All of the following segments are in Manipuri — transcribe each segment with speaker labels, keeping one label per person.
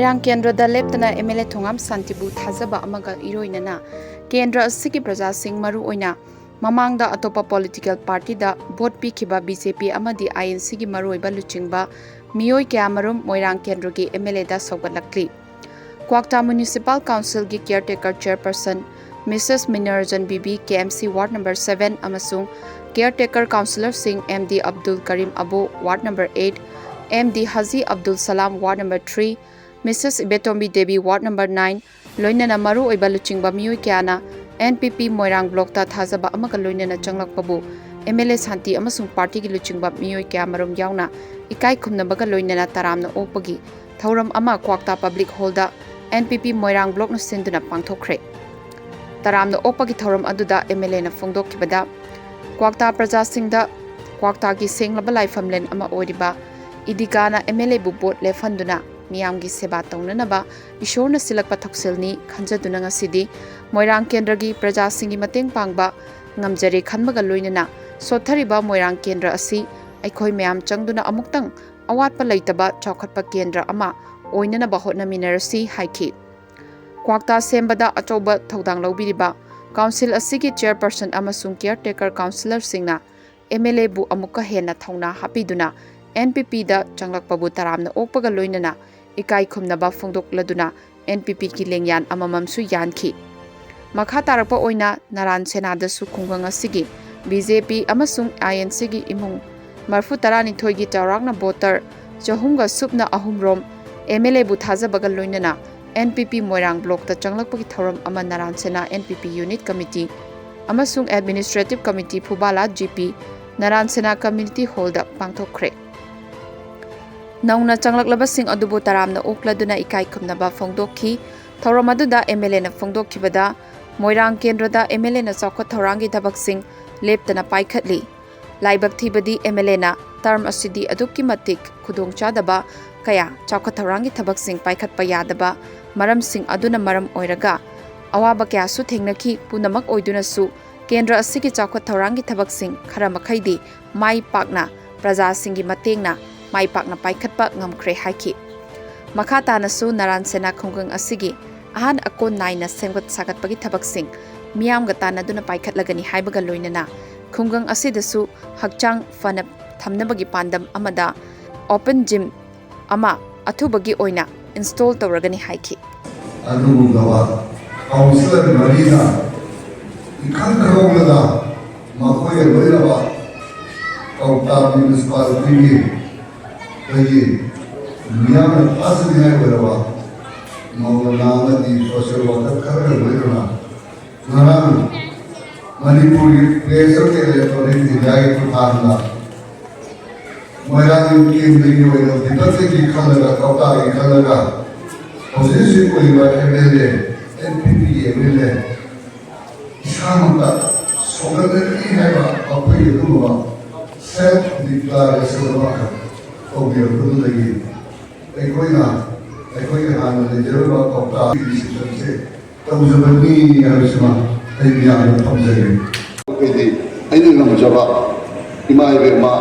Speaker 1: Moirang kendrada leptana MLA Th.Shantibu thazaba amaga iroinana kendra asigi praja sing maru oina mamangda atopa political party da vote pikhiba BJP amadi INC gi maru oiba luchingba meeoi kyamarum Moirang kendragi MLA da sougatkhre Kwakta Municipal Council gi caretaker chairperson Mrs. Minarjan Bibi KMC Ward number 7 amasung caretaker councillor Singh MD Abdul Karim Abu Ward number 8 MD Haji Abdul Salam Ward number 3 Mrs. Betombi Devi Ward number 9 loinana maru oiba luchingba meeoi kayana NPP Moirang block ta thazaba amaga loinana changlakpabu MLA Shanti amasung party gi luchingba meeoi kyamarum yauna ikai khumnabaga loinana taramna okpagi thauram ama Kwakta public hall da NPP Moirang block na sinduna pangthokkhre taramna okpagi thauram aduda MLA na phongdokkibada Kwakta praja singda Kwakta gi senglaba laifamlen ama oiriba idikana MLA bu bot lefanduna miyamgi seba taunanaba ishorna silakpa thokselni khanjaduna ngasidi Moirang kendragi praja singi mateng pangba ngamjare khanbaga loinana sothariba Moirang kendra asi aikhoi mayam changduna amuktang awatpa leitaba chawkhatpa kendra ama oinanaba hotnaminarasi haiki Kwakta sembada achoba thodang lobiriba council asigi chairperson amasung caretaker councillor singna MLA bu amukka hena thauna hapiduna NPP da changlakpabu taramna okpaga loinana ikai khumnaba phongdokladuna NPP ki lengyan amamamsu yankhi makha tarakpa oina naran sena da su khunggang asigi BJP amasung INC gi imung marfu tarani thoi gi chawrakna voter chahumga supna ahumrom MLA bu thajabaga loinana NPP Moirang block ta changlakpa gi thoram ama naran sena NPP unit committee amasung administrative committee phubala GP naran sena community hall da pangthokkhre nauna changlaklabasing adubu taramna okladuna ikai khumnaba phongdokhi thauramadu MLA na phongdokhibada Moirang kendrada MLA na chawkhat thorangi thabaksing leptana paikhatli laibak thibadi MLA na term asidi adukki matik khudongchadaba kaya chawkhat thorangi thabaksing paikhatpa yadaba maramsing aduna maram oiraga awaba kya su thengnakhi punamak oiduna su kendra asigi chawkhat thorangi thabaksing khara makhaidi mai pakna praja singi matengna mai pakna paikhatpa ngamkhre haiki makha tanasu naran sena khunggang asigi ahan akon naina semgat sagatpagi thabaksing miyamga tanaduna paikhatlagani haibaga loinana khunggang asidasu hakchang fana thamnabagi pandam amada open gym ama athubagi oina install tawragani haiki
Speaker 2: adubu gawa councillor marina ikan khawlada makoy loiraba Kwakta municipality Lagi miyam asli hai berapa maulana di social worker kerja berapa orang Manipuri pressure ke electronic dijai itu tanda Moirang mungkin begini orang kita segi kalau Kwakta kalau posisi kuliah MLA NPP MLA sama sougatkhre hai apa itu self declaration macam Obvious to the Ecoina, Ecoina, the General Kwakta decision say, Tawzabani Arisma, Ayam Tamzari.
Speaker 3: I know Java, Imaima,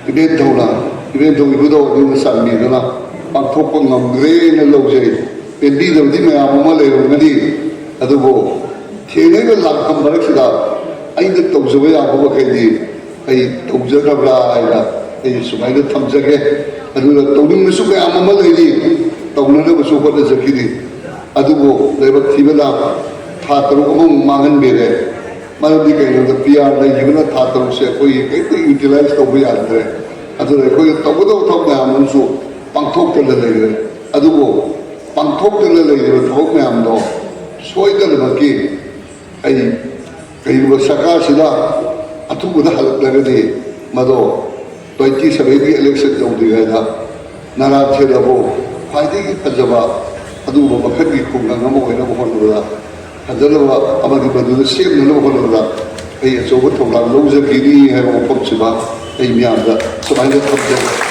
Speaker 3: Ibet Tola, Ibet Togudo, in the Sambidona, Pantopong of Grain and Loge, indeed of Dima Mole, Madi, Adobo. He never loved Kambarexida, I did Tawzaway Abokadi, I Tawzabra. Sumaida Tamzake, Adula Tobin Suka Amamali, Tobuna Suka Zakiri, Adubo, Leva Tibela, Tataru, Mangan Bere, Malabika, the PR, like even a Tataru, they utilized the way out there. Adula, Tobodo Tobamansu, Pangtok to the lady, Adubo, Pangtok to the lady, Tokmamdo, Soida Maki, I was Sakashida, Atubuda Halagadi, Mado. 2070 election tawdigayda narathelabo khwaidagi fajaba aduba makhagi khungang ama oina bohonura hajalaba amadi badu semna lo bohonura ai achoba thongla lojagiri hai bo pamchiba ai miyamda sumaina thamje